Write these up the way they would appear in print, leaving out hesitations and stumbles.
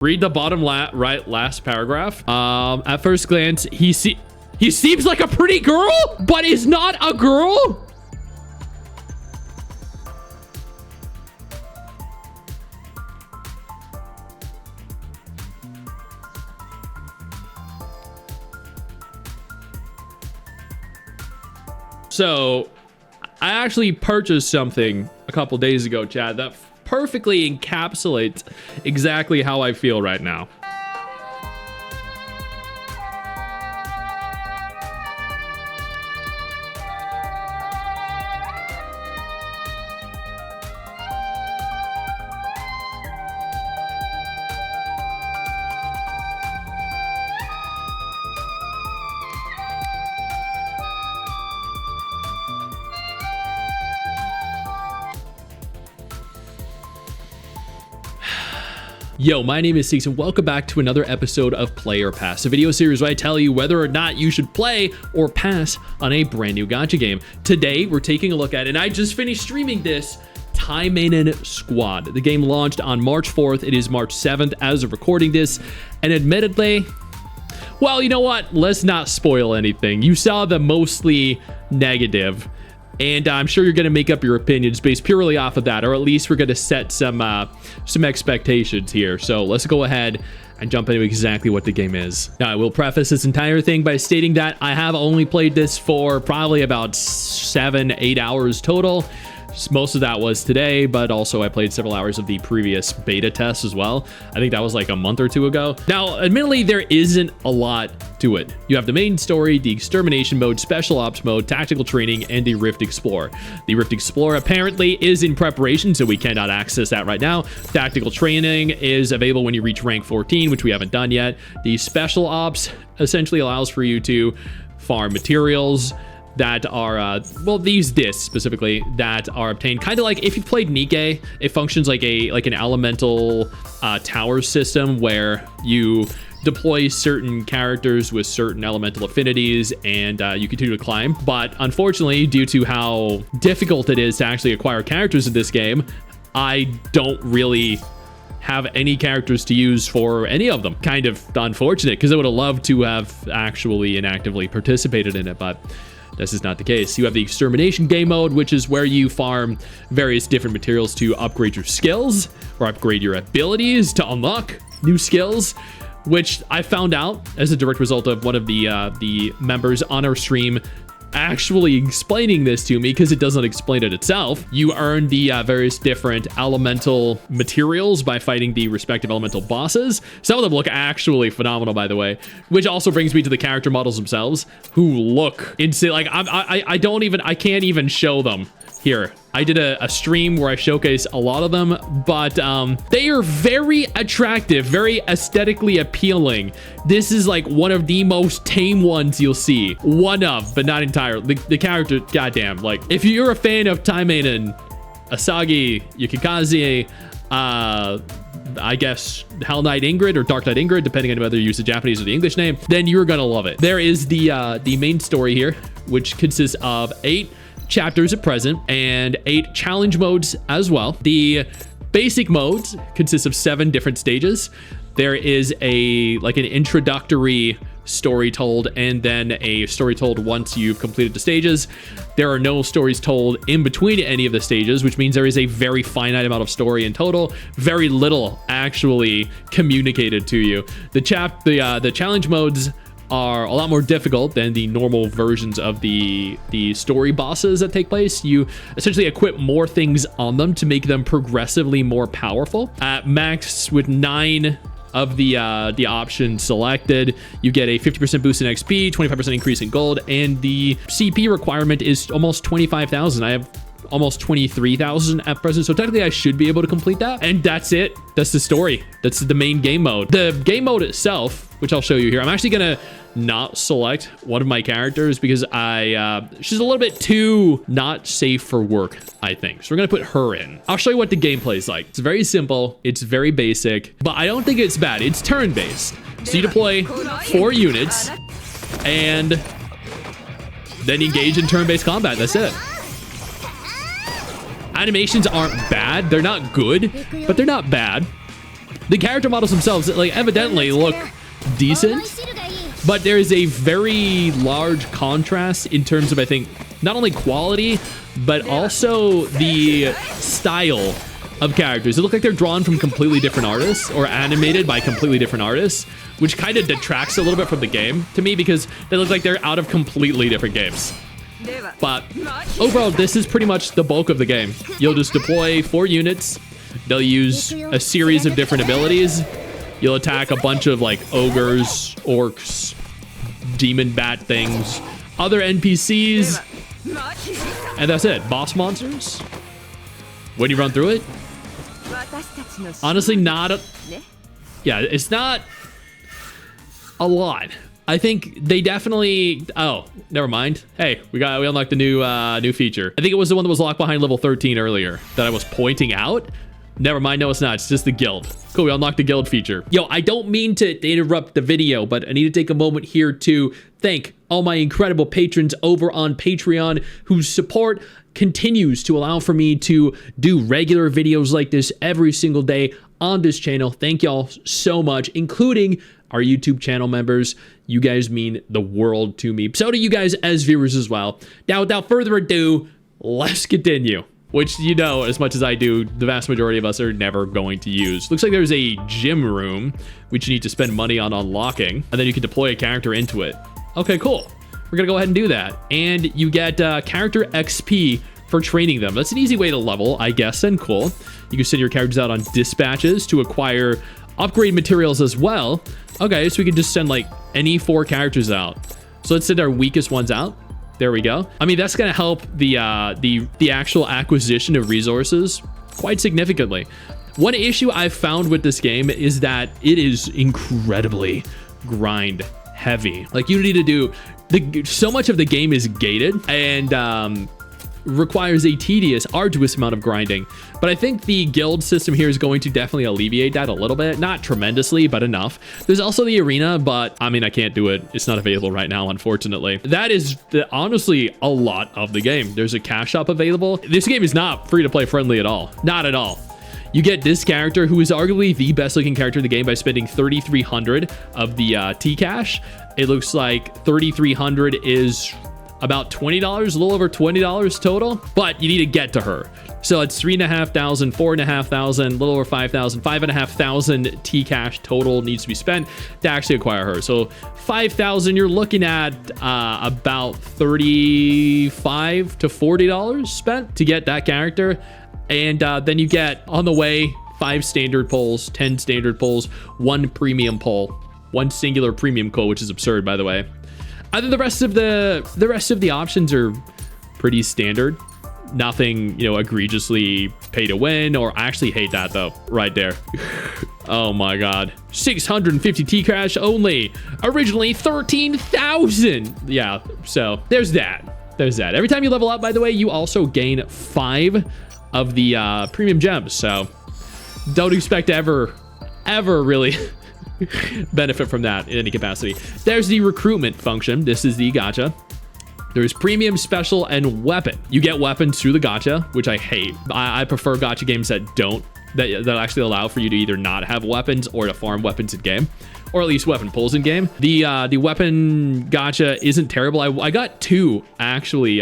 Read the bottom last paragraph. At first glance, he seems like a pretty girl, but is not a girl. So, I actually purchased something a couple days ago, Chad, that perfectly encapsulates exactly how I feel right now. Yo, my name is Stix and welcome back to another episode of Play or Pass, a video series where I tell you whether or not you should play or pass on a brand new gacha game. Today, we're taking a look at, and I just finished streaming this, Taimanin Squad. The game launched on March 4th. It is March 7th as of recording this, and admittedly, well, you know what? Let's not spoil anything. You saw the mostly negative, and I'm sure you're going to make up your opinions based purely off of that, or at least we're going to set some expectations here. So let's go ahead and jump into exactly what the game is. Now, I will preface this entire thing by stating that I have only played this for probably about 7-8 hours total. Most of that was today, but also I played several hours of the previous beta test as well. I think that was like a month or two ago. Now, admittedly, there isn't a lot to it. You have the main story, the extermination mode, special ops mode, tactical training, and the Rift Explorer. The Rift Explorer apparently is in preparation, so we cannot access that right now. Tactical training is available when you reach rank 14, which we haven't done yet. The special ops essentially allows for you to farm materials that are well, these discs specifically that are obtained kind of like if you played Nikke. It functions like an elemental tower system where you deploy certain characters with certain elemental affinities, and you continue to climb. But unfortunately, due to how difficult it is to actually acquire characters in this game, I don't really have any characters to use for any of them. Kind of unfortunate, because I would have loved to have actually and actively participated in it, but this is not the case. You have the extermination game mode, which is where you farm various different materials to upgrade your skills or upgrade your abilities to unlock new skills, which I found out as a direct result of one of the members on our stream actually explaining this to me, because it doesn't explain it itself. You earn the various different elemental materials by fighting the respective elemental bosses. Some of them look actually phenomenal, by the way, which also brings me to the character models themselves, who look insane. Like I can't even show them here. I did a stream where I showcased a lot of them, but they are very attractive, very aesthetically appealing. This is like one of the most tame ones you'll see. One of, but not entirely. The character, goddamn, like if you're a fan of Taimanin, Asagi, Yukikaze, I guess Hell Knight Ingrid or Dark Knight Ingrid, depending on whether you use the Japanese or the English name, then you're gonna love it. There is the main story here, which consists of 8 chapters at present and 8 challenge modes as well. The basic modes consist of 7 different stages. There is an introductory story told, and then a story told once you've completed the stages. There are no stories told in between any of the stages, which means there is a very finite amount of story in total. Very little actually communicated to you. The challenge modes are a lot more difficult than the normal versions of the story bosses that take place. You essentially equip more things on them to make them progressively more powerful. At max, with 9 of the options selected, you get a 50% boost in XP, 25% increase in gold, and the CP requirement is almost 25,000. I have almost 23,000 at present, so technically I should be able to complete that. And that's it. That's the story. That's the main game mode. The game mode itself, which I'll show you here, I'm actually gonna not select one of my characters because she's a little bit too not safe for work, I think. So we're gonna put her in. I'll show you what the gameplay is like. It's very simple, it's very basic, but I don't think it's bad. It's turn-based. So you deploy 4 units and then engage in turn-based combat. That's it. Animations aren't bad. They're not good, but they're not bad. The character models themselves, like, evidently look decent, but there is a very large contrast in terms of, I think, not only quality, but also the style of characters. It look like they're drawn from completely different artists or animated by completely different artists, which kind of detracts a little bit from the game to me because they look like they're out of completely different games. But overall, this is pretty much the bulk of the game. You'll just deploy 4 units. They'll use a series of different abilities. You'll attack a bunch of like ogres, orcs, demon bat things, other NPCs, and that's it. Boss monsters. When you run through it, honestly, it's not a lot. I think they definitely. Oh, never mind. Hey, we unlocked a new feature. I think it was the one that was locked behind level 13 earlier that I was pointing out. Never mind. No, it's not. It's just the guild. Cool. We unlocked the guild feature. Yo, I don't mean to interrupt the video, but I need to take a moment here to thank all my incredible patrons over on Patreon whose support continues to allow for me to do regular videos like this every single day on this channel. Thank y'all so much, including our YouTube channel members. You guys mean the world to me. So do you guys as viewers as well. Now, without further ado, let's continue. Which, you know, as much as I do, the vast majority of us are never going to use. Looks like there's a gym room, which you need to spend money on unlocking, and then you can deploy a character into it. Okay, cool. We're gonna go ahead and do that. And you get character XP for training them. That's an easy way to level, I guess, and cool. You can send your characters out on dispatches to acquire upgrade materials as well. Okay, so we can just send like any 4 characters out. So let's send our weakest ones out. There we go. I mean, that's gonna help the actual acquisition of resources quite significantly. One issue I've found with this game is that it is incredibly grind heavy. Like, you need to do so much of the game is gated and requires a tedious, arduous amount of grinding. But I think the guild system here is going to definitely alleviate that a little bit. Not tremendously, but enough. There's also the arena, but I mean, I can't do it. It's not available right now, unfortunately. That is honestly a lot of the game. There's a cash shop available. This game is not free to play friendly at all. Not at all. You get this character, who is arguably the best looking character in the game, by spending 3,300 of the T-Cash. It looks like 3,300 is about $20, a little over $20 total, but you need to get to her. So it's 3,500, 4,500, a little over 5,000, 5,500 T-Cash total needs to be spent to actually acquire her. So 5,000, you're looking at about $35 to $40 spent to get that character. And then you get, on the way, 5 standard pulls, 10 standard pulls, 1 premium pull, 1 singular premium pull, which is absurd, by the way. I think the rest of the options are pretty standard. Nothing, you know, egregiously pay to win, or I actually hate that though, right there. Oh my god. 650 T-Cash only. Originally 13,000. Yeah, so there's that. There's that. Every time you level up, by the way, you also gain 5 of the premium gems. So don't expect to ever really benefit from that in any capacity. There's the recruitment function. This is the gacha. There's premium, special, and weapon. You get weapons through the gacha, which I hate. I prefer gacha games that actually allow for you to either not have weapons or to farm weapons in game, or at least weapon pulls in game. The weapon gacha isn't terrible. I got 2 actually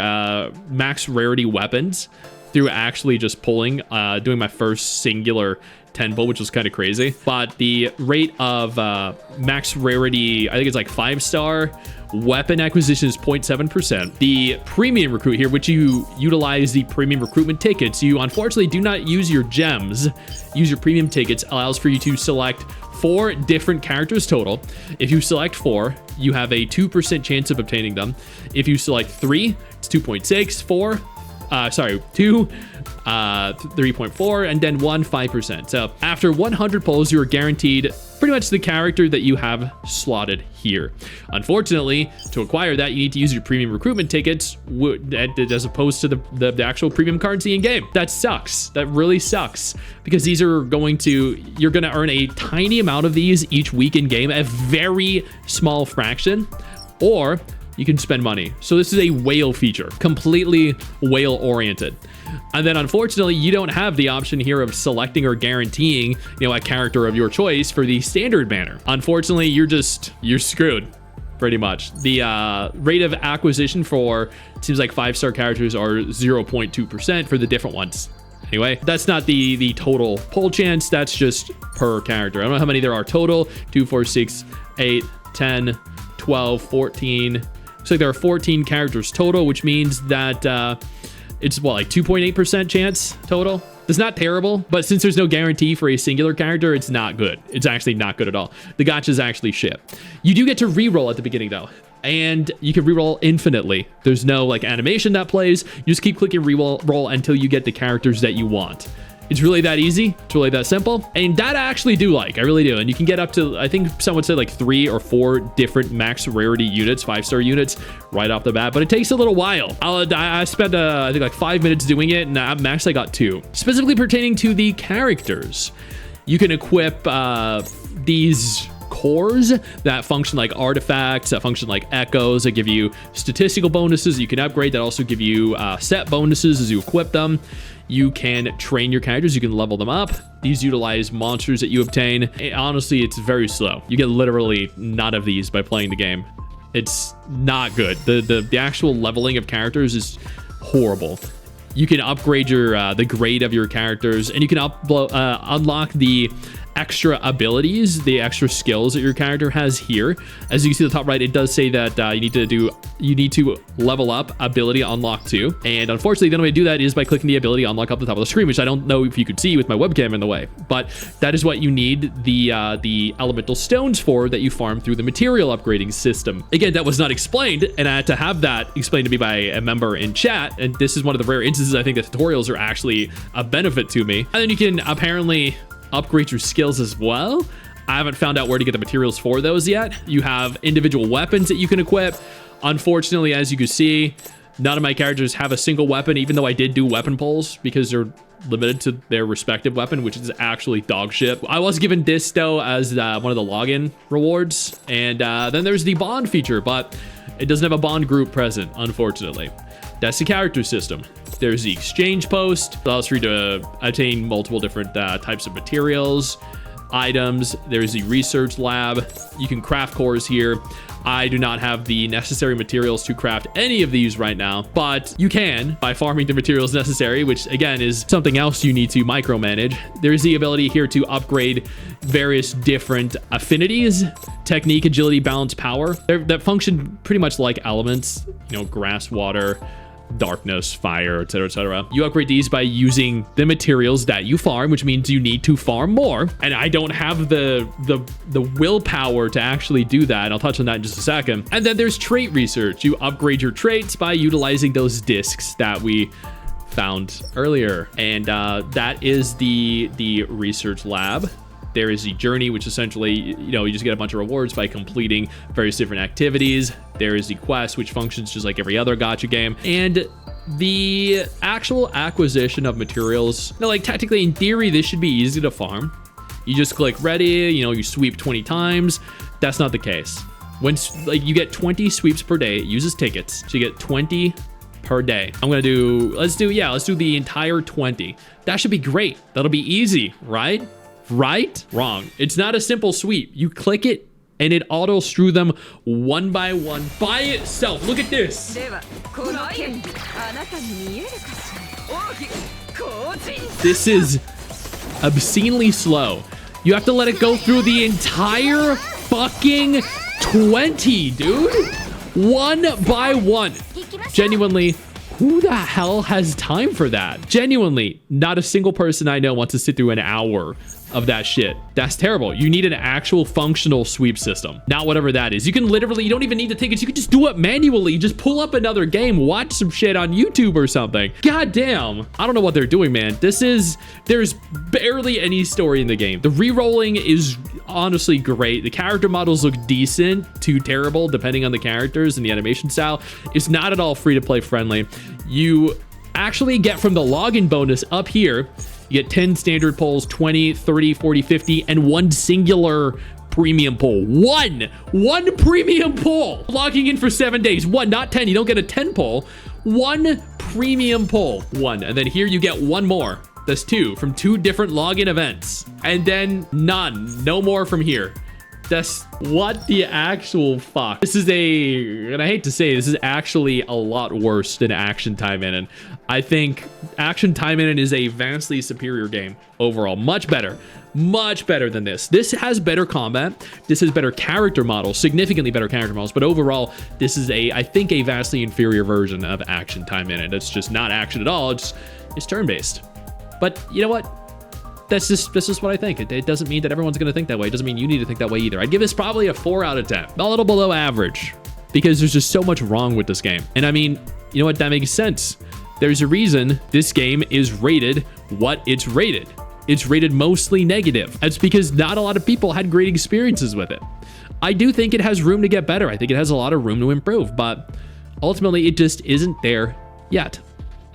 max rarity weapons through actually just pulling, doing my first singular 10 pull, which was kind of crazy. But the rate of max rarity, I think it's like 5-star weapon acquisition is 0.7%. The premium recruit here, which you utilize the premium recruitment tickets, you unfortunately do not use your gems, use your premium tickets, allows for you to select 4 different characters total. If you select 4, you have a 2% chance of obtaining them. If you select 3, it's 2.6, 4, 2, 3.4, and then 1, 5%. So after 100 pulls, you are guaranteed pretty much the character that you have slotted here. Unfortunately, to acquire that, you need to use your premium recruitment tickets as opposed to the actual premium currency in game. That sucks. That really sucks, because these are you're going to earn a tiny amount of these each week in game, a very small fraction, or you can spend money. So this is a whale feature, completely whale oriented. And then unfortunately, you don't have the option here of selecting or guaranteeing, a character of your choice for the standard banner. Unfortunately, you're screwed. Pretty much. The rate of acquisition for, it seems like 5-star characters are 0.2% for the different ones. Anyway, that's not the total pull chance. That's just per character. I don't know how many there are total. 2, 4, 6, 8, 10, 12, 14. Looks like there are 14 characters total, which means that it's what, like 2.8% chance total? It's not terrible, but since there's no guarantee for a singular character, it's not good. It's actually not good at all. The gacha is actually shit. You do get to reroll at the beginning though, and you can reroll infinitely. There's no like animation that plays. You just keep clicking reroll until you get the characters that you want. It's really that easy. It's really that simple. And that I actually do like. I really do. And you can get up to, I think someone said like 3 or 4 different max rarity units, 5-star units right off the bat. But it takes a little while. I spent, I think like 5 minutes doing it. And at max I got 2. Specifically pertaining to the characters. You can equip these cores that function like artifacts, that function like echoes, that give you statistical bonuses you can upgrade, that also give you set bonuses as you equip them. You can train your characters, you can level them up. These utilize monsters that you obtain. And honestly, it's very slow. You get literally none of these by playing the game. It's not good. The actual leveling of characters is horrible. You can upgrade your the grade of your characters, and you can unlock the extra abilities, the extra skills that your character has here. As you can see at the top right, it does say that you need to level up ability unlock 2. And unfortunately, the only way to do that is by clicking the ability unlock up the top of the screen, which I don't know if you could see with my webcam in the way. But that is what you need the elemental stones for, that you farm through the material upgrading system. Again, that was not explained, and I had to have that explained to me by a member in chat. And this is one of the rare instances I think that tutorials are actually a benefit to me. And then you can apparently upgrade your skills as well. I haven't found out where to get the materials for those yet. You have individual weapons that you can equip. Unfortunately, as you can see, none of my characters have a single weapon, even though I did do weapon pulls, because they're limited to their respective weapon, which is actually dog shit. I was given this though as one of the login rewards. And then there's the bond feature, but it doesn't have a bond group present, unfortunately. That's the character system. There's the exchange post. It allows for you to attain multiple different types of materials, items. There's the research lab. You can craft cores here. I do not have the necessary materials to craft any of these right now, but you can by farming the materials necessary, which again is something else you need to micromanage. There's the ability here to upgrade various different affinities, technique, agility, balance, power. That function pretty much like elements, grass, water, darkness, fire, etc., etc. You upgrade these by using the materials that you farm, which means you need to farm more. And I don't have the willpower to actually do that. I'll touch on that in just a second. And then there's trait research. You upgrade your traits by utilizing those discs that we found earlier. And that is the research lab. There is the journey, which essentially, you just get a bunch of rewards by completing various different activities. There is the quest, which functions just like every other gacha game. And the actual acquisition of materials, technically in theory, this should be easy to farm. You just click ready, you sweep 20 times. That's not the case. When you get 20 sweeps per day, it uses tickets. So you get 20 per day. Let's do the entire 20. That should be great. That'll be easy, right? Right? Wrong. It's not a simple sweep. You click it and it auto strew them one by one by itself. Look at this. This is obscenely slow. You have to let it go through the entire fucking 20, dude. One by one. Genuinely, who the hell has time for that? Genuinely, not a single person I know wants to sit through an hour of that shit. That's terrible. You need an actual functional sweep system, not whatever that is. You can literally, you don't even need the tickets. You can just do it manually. Just pull up another game, watch some shit on YouTube or something. God damn. I don't know what they're doing, man. There's barely any story in the game. The re-rolling is honestly great. The character models look decent to terrible, depending on the characters and the animation style. It's not at all free to play friendly. You actually get from the login bonus up here, you get 10 standard pulls, 20, 30, 40, 50, and one singular premium pull. One premium pull. Logging in for 7 days. 1, not 10. You don't get a 10 pull. 1 premium pull. 1. And then here you get 1 more. That's 2 from 2 different login events. And then none. No more from here. That's what the actual fuck. This is and I hate to say, this is actually a lot worse than Action Taimanin. I think Action Taimanin is a vastly superior game overall. Much better than this. This has better combat. This has better character models, significantly better character models. But overall, this is I think a vastly inferior version of Action Taimanin. It's just not action at all. It's turn-based. But you know what? That's just what I think. It doesn't mean that everyone's going to think that way. It doesn't mean you need to think that way either. I'd give this probably a 4 out of 10. A little below average because there's just so much wrong with this game. And I mean, you know what? That makes sense. There's a reason this game is rated what it's rated. It's rated mostly negative. That's because not a lot of people had great experiences with it. I do think it has room to get better. I think it has a lot of room to improve, but ultimately it just isn't there yet.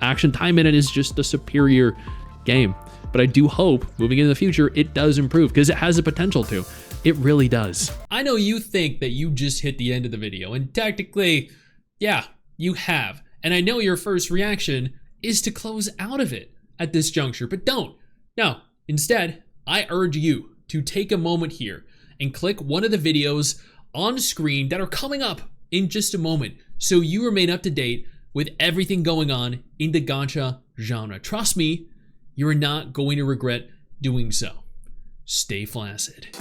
Action Taimanin is just a superior game. But I do hope, moving into the future, it does improve, because it has the potential to. It really does. I know you think that you just hit the end of the video, and technically, yeah, you have. And I know your first reaction is to close out of it at this juncture, but don't. No, instead, I urge you to take a moment here and click one of the videos on screen that are coming up in just a moment, so you remain up to date with everything going on in the gacha genre. Trust me, you are not going to regret doing so. Stay flaccid.